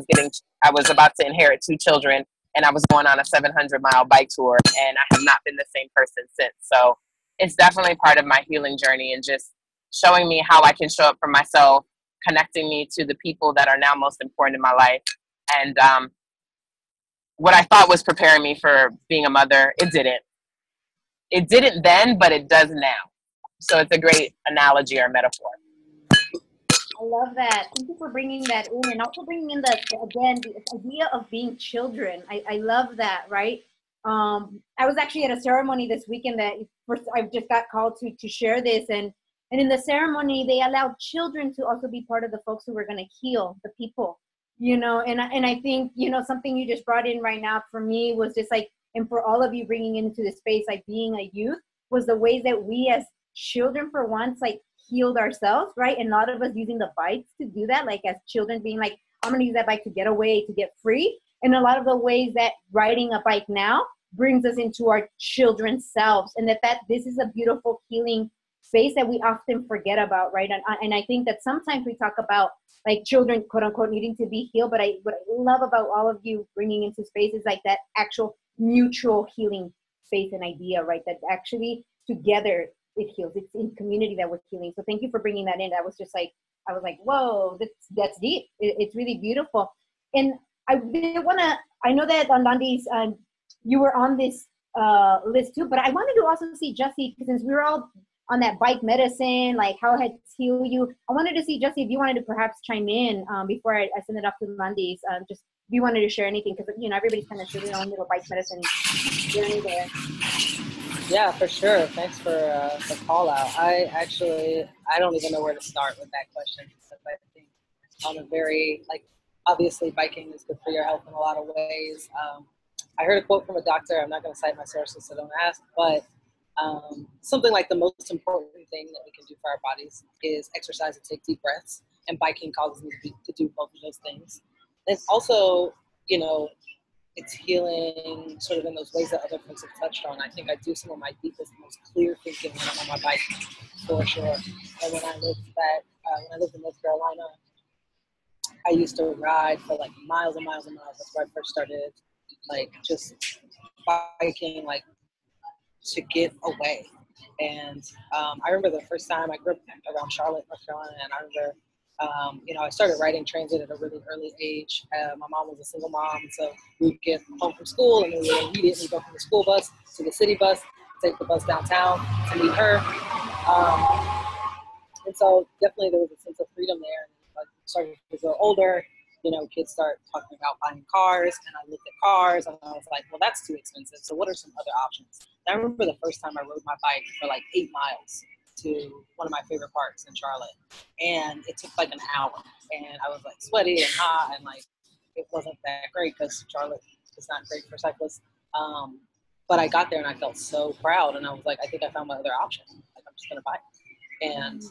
was about to inherit 2 children, and I was going on a 700-mile bike tour, and I have not been the same person since. So it's definitely part of my healing journey and just showing me how I can show up for myself, connecting me to the people that are now most important in my life. And what I thought was preparing me for being a mother, it didn't. It didn't then, but it does now. So it's a great analogy or metaphor. I love that. Thank you for bringing that in, and also bringing in the idea of being children. I love that, right? I was actually at a ceremony this weekend that first I just got called to share this, and in the ceremony they allowed children to also be part of the folks who were going to heal the people, you know. And I think, you know, something you just brought in right now for me was just like, and for all of you bringing into the space, like being a youth, was the ways that we as children for once like healed ourselves, right? And a lot of us using the bikes to do that, like as children being like, I'm gonna use that bike to get away, to get free. And a lot of the ways that riding a bike now brings us into our children's selves, and that this is a beautiful healing space that we often forget about, right? And I think that sometimes we talk about like children, quote unquote, needing to be healed, but what I love about all of you bringing into space is like that actual mutual healing space and idea, right? That actually together it heals. It's in community that we're healing. So thank you for bringing that in. That was just like, I was like, whoa, that's deep. It's really beautiful. And I did want to, I know that on Landis, you were on this list too, but I wanted to also see Jesi, since we were all on that bike medicine, like how it had healed you. I wanted to see, Jesi, if you wanted to perhaps chime in before I send it up to Landis, just if you wanted to share anything, because, you know, everybody's kind of sharing their own little bike medicine journey there. Yeah, for sure. Thanks for the call out. I don't even know where to start with that question, because I think on a very, like, obviously biking is good for your health in a lot of ways. I heard a quote from a doctor. I'm not going to cite my sources, so don't ask, but something like the most important thing that we can do for our bodies is exercise and take deep breaths, and biking causes me to do both of those things. And also, you know, it's healing sort of in those ways that other folks have touched on. I think I do some of my deepest, most clear thinking when I'm on my bike, for sure. And when I lived in North Carolina, I used to ride for like miles and miles and miles. That's where I first started, like, just biking, like, to get away. And I remember the first time I grew up around Charlotte, North Carolina, and I remember, you know, I started riding transit at a really early age. My mom was a single mom, so we'd get home from school and then we would immediately go from the school bus to the city bus, take the bus downtown to meet her. And so definitely there was a sense of freedom there. And like, starting to grow older, you know, kids start talking about buying cars, and I looked at cars and I was like, well, that's too expensive. So what are some other options? And I remember the first time I rode my bike for like 8 miles to one of my favorite parks in Charlotte, and it took like an hour, and I was like sweaty and hot, and like it wasn't that great because Charlotte is not great for cyclists. But I got there and I felt so proud, and I was like, I think I found my other option. Like, I'm just gonna bike, and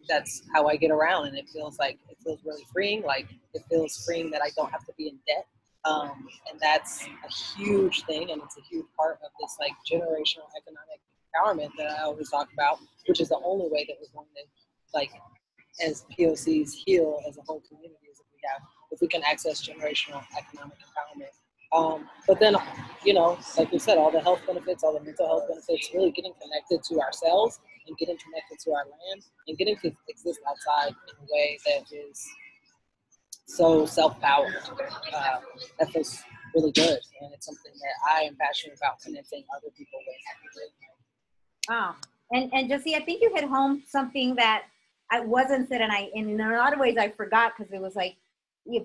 that's how I get around, and it feels really freeing. Like, it feels freeing that I don't have to be in debt. And that's a huge thing, and it's a huge part of this like generational economic empowerment that I always talk about, which is the only way that we're going to, like, as POCs, heal as a whole community, is if we can access generational economic empowerment. But then, you know, like we said, all the health benefits, all the mental health benefits, really getting connected to ourselves and getting connected to our land and getting to exist outside in a way that is so self-powered. That feels really good, and it's something that I am passionate about connecting other people with. Wow. And Jesi, I think you hit home something that I wasn't said, and in a lot of ways I forgot, because it was like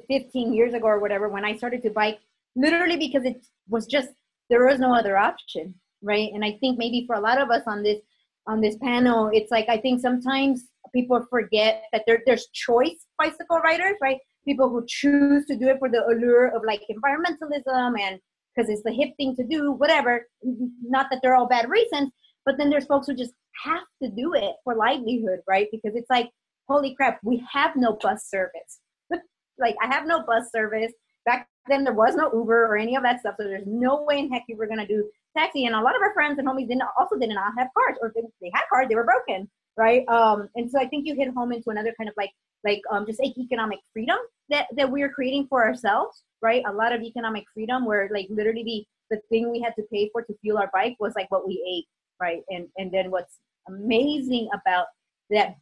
15 years ago or whatever when I started to bike, literally because it was just, there was no other option, right? And I think maybe for a lot of us on this on this panel, it's like, I think sometimes people forget that there's choice bicycle riders, right? People who choose to do it for the allure of like environmentalism and because it's the hip thing to do, whatever. Not that they're all bad reasons, but then there's folks who just have to do it for livelihood, right? Because it's like, holy crap, we have no bus service. Like, I have no bus service. Back then, there was no Uber or any of that stuff, so there's no way in heck you were going to do taxi. And a lot of our friends and homies did not have cars, or if they had cars, they were broken, right? And so I think you hit home into another kind of just like economic freedom that we're creating for ourselves, right? A lot of economic freedom where like literally the thing we had to pay for to fuel our bike was like what we ate, right? And then what's amazing about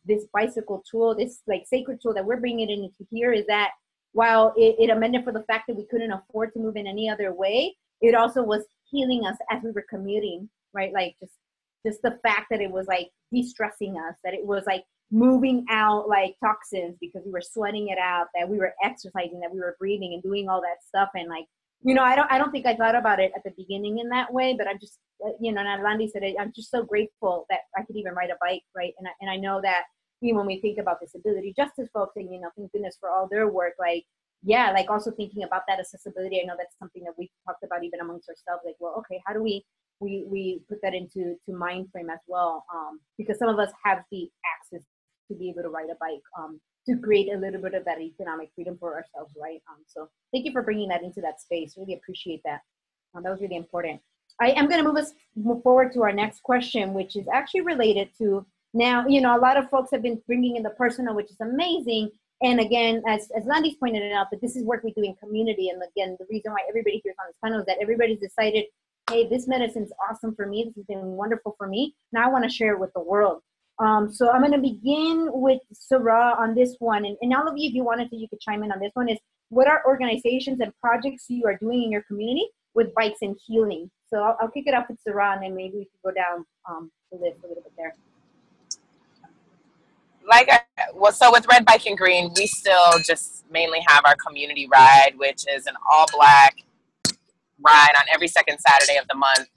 this bicycle tool, this like sacred tool that we're bringing it into here, is that while it amended for the fact that we couldn't afford to move in any other way, it also was healing us as we were commuting, right? Like just the fact that it was like de-stressing us, that it was like moving out like toxins because we were sweating it out, that we were exercising, that we were breathing and doing all that stuff. And like, you know, I don't think I thought about it at the beginning in that way, but I'm just, you know, and Landis said it, I'm just so grateful that I could even ride a bike, right? And I know that even when we think about disability justice folks, and, you know, thank goodness for all their work, like, yeah, like also thinking about that accessibility. I know that's something that we've talked about even amongst ourselves, like, well, okay, how do we put that into mind frame as well? Because some of us have the access to be able to ride a bike, to create a little bit of that economic freedom for ourselves, right? So thank you for bringing that into that space. Really appreciate that. That was really important. I am going to move forward to our next question, which is actually related to now, you know, a lot of folks have been bringing in the personal, which is amazing. And again, as Landis pointed it out, that this is work we do in community. And again, the reason why everybody here is on this panel is that everybody's decided, hey, this medicine's awesome for me. This has been wonderful for me. Now I want to share it with the world. So I'm going to begin with Zahra on this one. And all of you, if you wanted to, you could chime in on this one, is what are organizations and projects you are doing in your community with bikes and healing? So I'll kick it off with Zahra, and then maybe we can go down the list a little bit there. So with Red Bike and Green, we still just mainly have our community ride, which is an all-Black ride on every second Saturday of the month.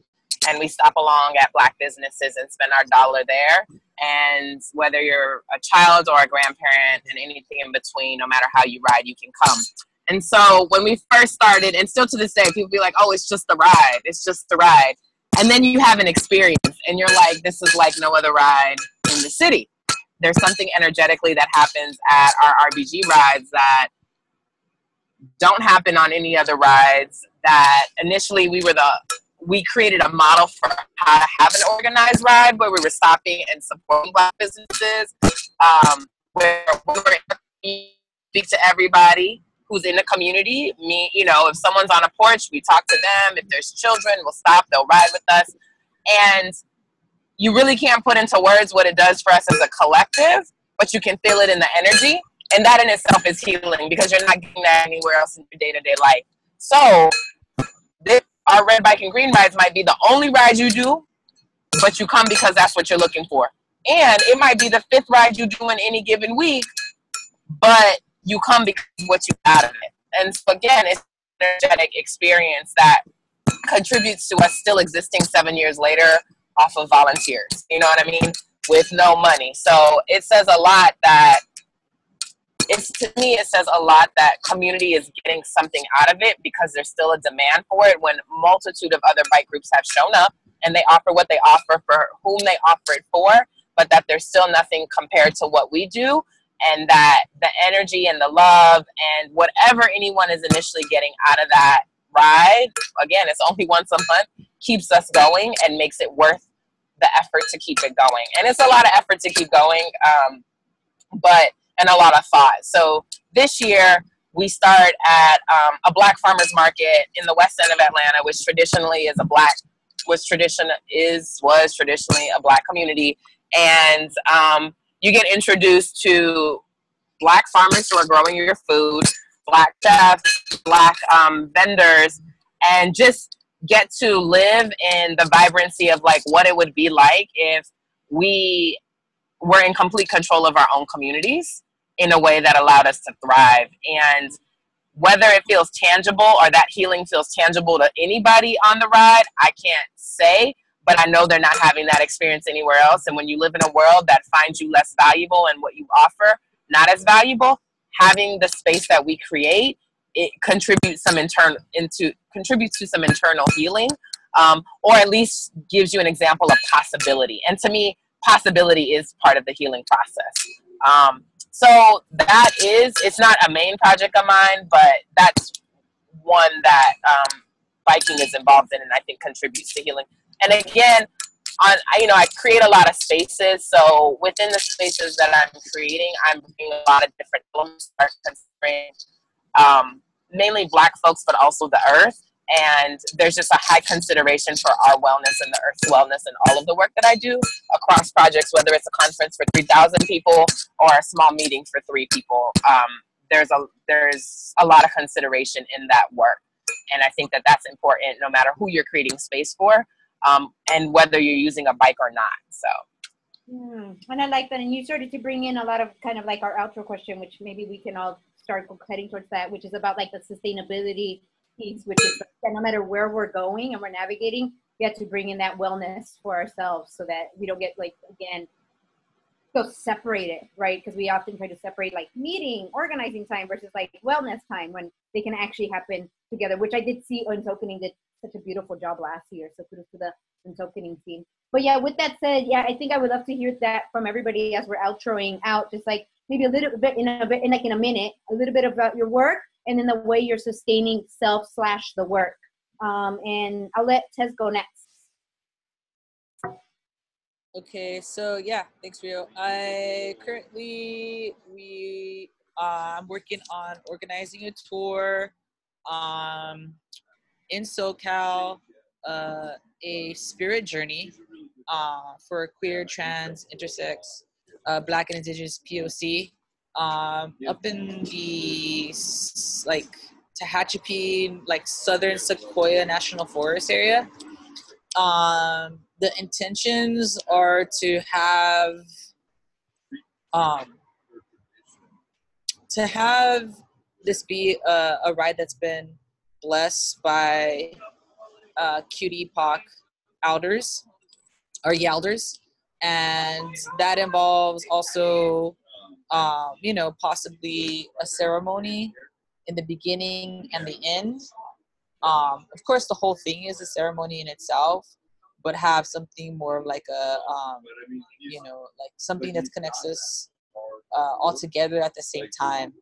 And we stop along at Black businesses and spend our dollar there. And whether you're a child or a grandparent and anything in between, no matter how you ride, you can come. And so when we first started, and still to this day, people be like, oh, it's just the ride. It's just the ride. And then you have an experience and you're like, this is like no other ride in the city. There's something energetically that happens at our RBG rides that don't happen on any other rides. That initially we created a model for how to have an organized ride where we were stopping and supporting Black businesses, where we were able to speak to everybody who's in the community. You know, if someone's on a porch, we talk to them. If there's children, we'll stop, they'll ride with us. And you really can't put into words what it does for us as a collective, but you can feel it in the energy. And that in itself is healing because you're not getting that anywhere else in your day-to-day life. So our Red Bike and Green rides might be the only ride you do, but you come because that's what you're looking for. And it might be the 5th ride you do in any given week, but you come because of what you got out of it. And so again, it's an energetic experience that contributes to us still existing 7 years later off of volunteers, you know what I mean, with no money. So it says a lot that to me, it says a lot that community is getting something out of it because there's still a demand for it when a multitude of other bike groups have shown up and they offer what they offer for whom they offer it for, but that there's still nothing compared to what we do, and that the energy and the love and whatever anyone is initially getting out of that ride, again, it's only once a month, keeps us going and makes it worth the effort to keep it going. And it's a lot of effort to keep going, and a lot of thought. So this year we start at a Black farmers market in the west end of Atlanta, which traditionally is was traditionally a Black community. And you get introduced to Black farmers who are growing your food, Black chefs, Black vendors, and just get to live in the vibrancy of like what it would be like if we were in complete control of our own communities in a way that allowed us to thrive. And whether it feels tangible or that healing feels tangible to anybody on the ride, I can't say, but I know they're not having that experience anywhere else. And when you live in a world that finds you less valuable and what you offer not as valuable, having the space that we create, it contributes to some internal healing, or at least gives you an example of possibility. And to me, possibility is part of the healing process. So that it's not a main project of mine, but that's one that biking is involved in, and I think contributes to healing. And again, I create a lot of spaces. So within the spaces that I'm creating, I'm bringing a lot of different elements, considering mainly Black folks, but also the earth. And there's just a high consideration for our wellness and the earth's wellness in all of the work that I do across projects, whether it's a conference for 3,000 people or a small meeting for 3 people. There's a lot of consideration in that work. And I think that that's important no matter who you're creating space for, and whether you're using a bike or not. So. And I like that. And you started to bring in a lot of kind of like our outro question, which maybe we can all start heading towards that, which is about like the sustainability piece, which is that no matter where we're going and we're navigating, we have to bring in that wellness for ourselves so that we don't get like, again, so separated, right? Because we often try to separate like meeting, organizing time versus like wellness time when they can actually happen together, which I did see Untokening did such a beautiful job last year. So kudos to the Untokening team. But yeah, with that said, yeah, I think I would love to hear that from everybody as we're outroing out, just like maybe a little bit in a minute, a little bit about your work and then the way you're sustaining self/the work. And I'll let Tess go next. Okay, so yeah, thanks, Rio. I'm working on organizing a tour in SoCal, a spirit journey for queer, trans, intersex, Black and Indigenous POC up in the like Tehachapi, like Southern Sequoia National Forest area. The intentions are to have this be a ride that's been blessed by QTIBIPOC elders or Yalders, and that involves also possibly a ceremony in the beginning and the end. Of course, the whole thing is a ceremony in itself, but have something more like a, like something that connects us all together at the same time.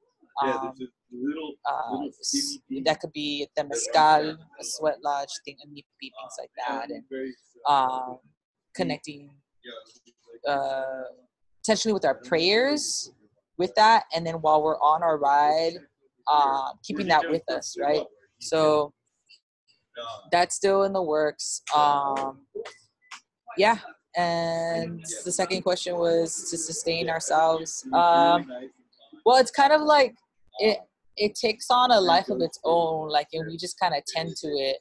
That could be the mezcal, a sweat lodge, things like that, and connecting potentially with our prayers with that, and then while we're on our ride, keeping that with us, right? So that's still in the works. Yeah. And the second question was to sustain ourselves. Well, it's kind of like it takes on a life of its own, like, and we just kind of tend to it.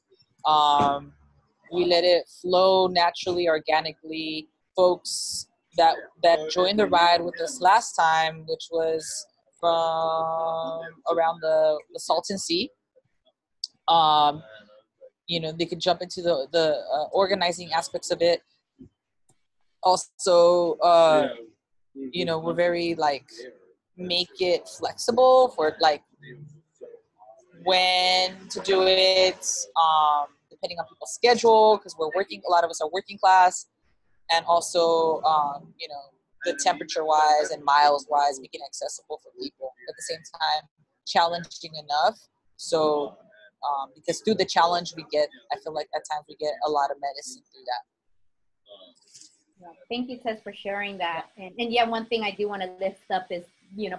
We let it flow naturally, organically. Folks that joined the ride with us last time, which was from around the Salton Sea, they could jump into the organizing aspects of it. Also, we're very like make it flexible for like when to do it, depending on people's schedule, because a lot of us are working class, and also the temperature wise and miles wise, making it accessible for people at the same time, challenging enough. So because through the challenge I feel like at times we get a lot of medicine through that. Yeah, thank you, Tess, for sharing that. And yeah, one thing I do want to lift up is,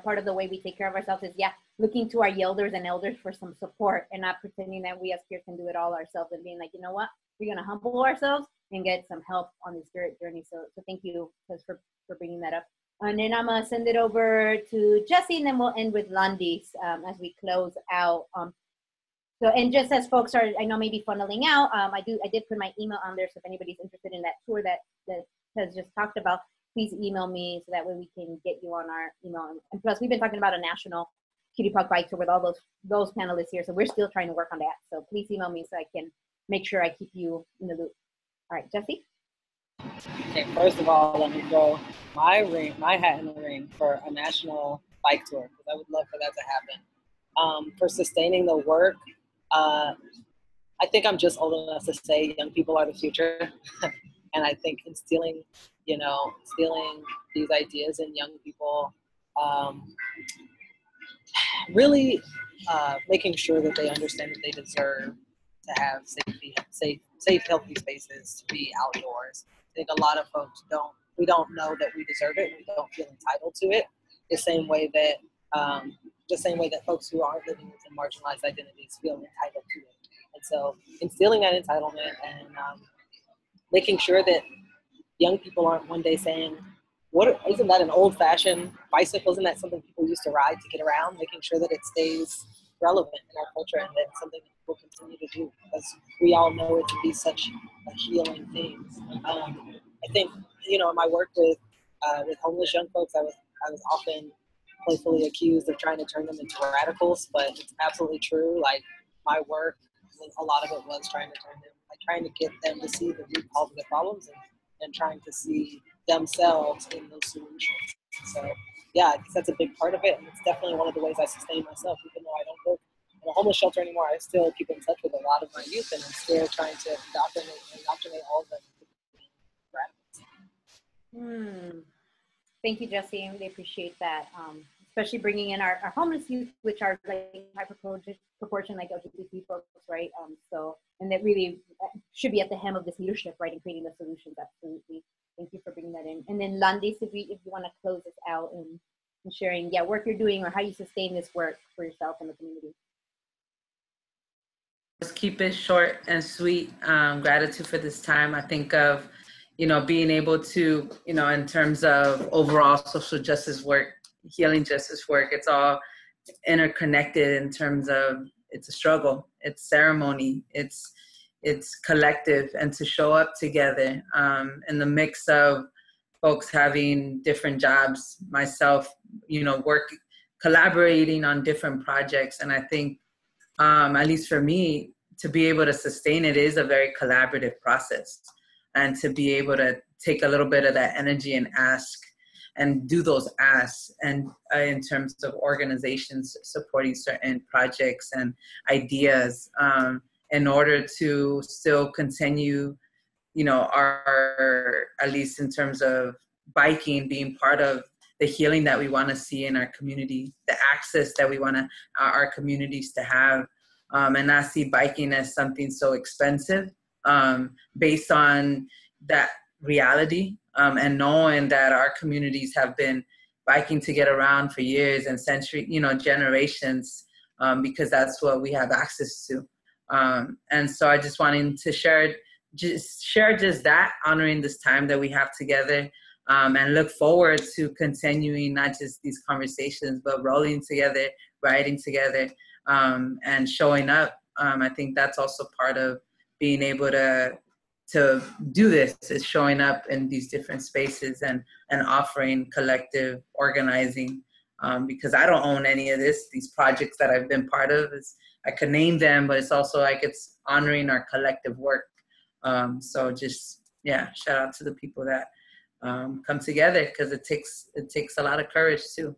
part of the way we take care of ourselves is, looking to our Yielders and elders for some support and not pretending that we as peers can do it all ourselves, and being like, you know what, we're going to humble ourselves and get some help on the spirit journey. So thank you, Tess, for bringing that up. And then I'm going to send it over to Jesi, and then we'll end with Landis as we close out. So, and just as folks are, I know, maybe funneling out, I did put my email on there, so if anybody's interested in that tour that has just talked about, please email me so that way we can get you on our email. And plus, we've been talking about a national QTIBIPOC bike tour with all those panelists here, so we're still trying to work on that. So please email me so I can make sure I keep you in the loop. All right, Jesi? Okay, first of all, let me throw my hat in the ring for a national bike tour, because I would love for that to happen. For sustaining the work, I think I'm just old enough to say young people are the future. And I think instilling these ideas in young people, really making sure that they understand that they deserve to have safe, healthy spaces to be outdoors. I think a lot of folks we don't know that we deserve it. We don't feel entitled to it the same way that folks who aren't living within marginalized identities feel entitled to it. And so instilling that entitlement and making sure that young people aren't one day saying, isn't that an old-fashioned bicycle? Isn't that something people used to ride to get around? Making sure that it stays relevant in our culture and that it's something that people continue to do, because we all know it to be such a healing thing. I think, in my work with homeless young folks, I was often playfully accused of trying to turn them into radicals, but it's absolutely true. Like, my work, a lot of it was trying to get them to see the root cause of the problems and trying to see themselves in those solutions. So yeah, I guess that's a big part of it, and it's definitely one of the ways I sustain myself. Even though I don't work in a homeless shelter anymore, I still keep in touch with a lot of my youth, and I'm still trying to indoctrinate all of them. Thank you, Jesi. I really appreciate that. Especially bringing in our homeless youth, which are like high proportion like LGBT folks, right? And that really should be at the hem of this leadership, right, in creating the solutions. Absolutely. Thank you for bringing that in. And then Landis, if you want to close this out and sharing, work you're doing or how you sustain this work for yourself and the community. Just keep it short and sweet. Gratitude for this time. I think of, being able to, in terms of overall social justice work, healing justice work, it's all interconnected in terms of it's a struggle, it's ceremony, it's collective, and to show up together in the mix of folks having different jobs, myself, collaborating on different projects. And I think, at least for me, to be able to sustain it is a very collaborative process, and to be able to take a little bit of that energy and ask and do those asks, and in terms of organizations supporting certain projects and ideas, in order to still continue, our, at least in terms of biking, being part of the healing that we want to see in our community, the access that we want our communities to have, and not see biking as something so expensive, based on that reality, and knowing that our communities have been biking to get around for years and centuries, generations, because that's what we have access to. And so I just wanted to share just that, honoring this time that we have together, and look forward to continuing not just these conversations, but rolling together, riding together, and showing up. I think that's also part of being able to do this, is showing up in these different spaces and offering collective organizing, because I don't own any of these projects that I've been part of. I could name them, but it's also like it's honoring our collective work. So just, shout out to the people that come together, because it takes a lot of courage too.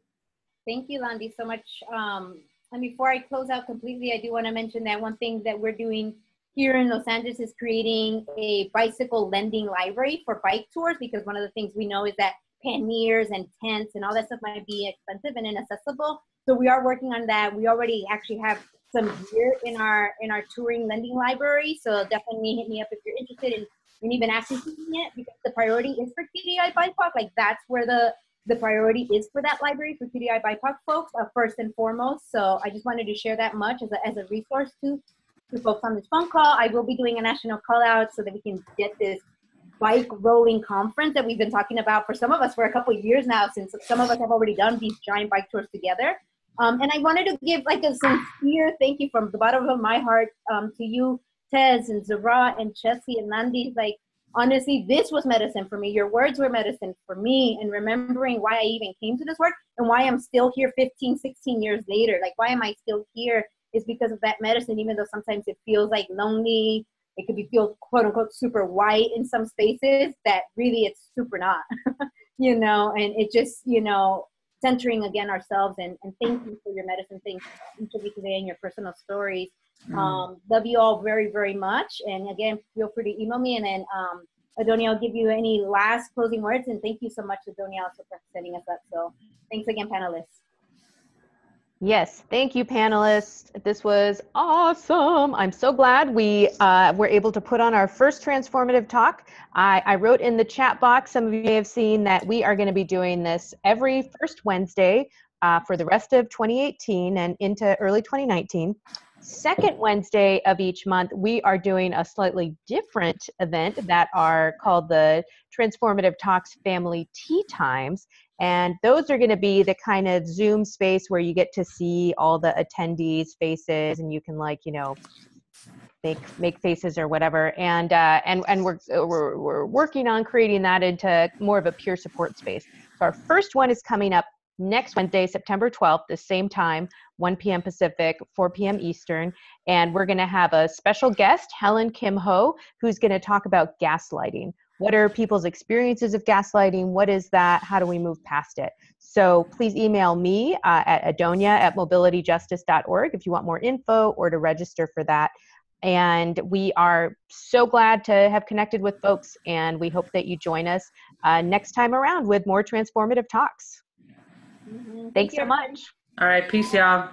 Thank you, Landis, so much. And before I close out completely, I do want to mention that one thing that we're doing here in Los Angeles is creating a bicycle lending library for bike tours, because one of the things we know is that panniers and tents and all that stuff might be expensive and inaccessible. So we are working on that. We already actually have some gear in our touring lending library. So definitely hit me up if you're interested in even accessing it, because the priority is for QTIBIPOC. Like, that's where the priority is for that library for QTIBIPOC folks, first and foremost. So I just wanted to share that much as a resource to folks on this phone call. I will be doing a national call out so that we can get this bike rolling conference that we've been talking about for some of us for a couple of years now, since some of us have already done these giant bike tours together. And I wanted to give like a sincere thank you from the bottom of my heart to you, Tez and Zahra and Jesi and Landis. Like, honestly, this was medicine for me. Your words were medicine for me, and remembering why I even came to this work and why I'm still here 15, 16 years later. Like, why am I still here is because of that medicine, even though sometimes it feels like lonely, it could be feel quote unquote super white in some spaces that really it's super not, you know, and it just, you know, centering again ourselves and thank you for your medicine things, each of you today and your personal stories. Love you all very, very much. And again, feel free to email me, and then Adonia, I'll give you any last closing words, and thank you so much, Adonia, also for setting us up. So thanks again, panelists. Yes, thank you, panelists. This was awesome. I'm so glad we were able to put on our first transformative talk. I wrote in the chat box, some of you may have seen that we are going to be doing this every first Wednesday for the rest of 2018 and into early 2019. Second Wednesday of each month, we are doing a slightly different event that are called the Transformative Talks Family Tea Times. And those are going to be the kind of Zoom space where you get to see all the attendees' faces, and you can, like, you know, make faces or whatever. And we're working on creating that into more of a peer support space. So our first one is coming up next Wednesday, September 12th, the same time, 1 p.m. Pacific, 4 p.m. Eastern. And we're going to have a special guest, Helen Kim Ho, who's going to talk about gaslighting. What are people's experiences of gaslighting? What is that? How do we move past it? So please email me at adonia@mobilityjustice.org if you want more info or to register for that. And we are so glad to have connected with folks, and we hope that you join us next time around with more transformative talks. Thanks so much. All right, peace, y'all.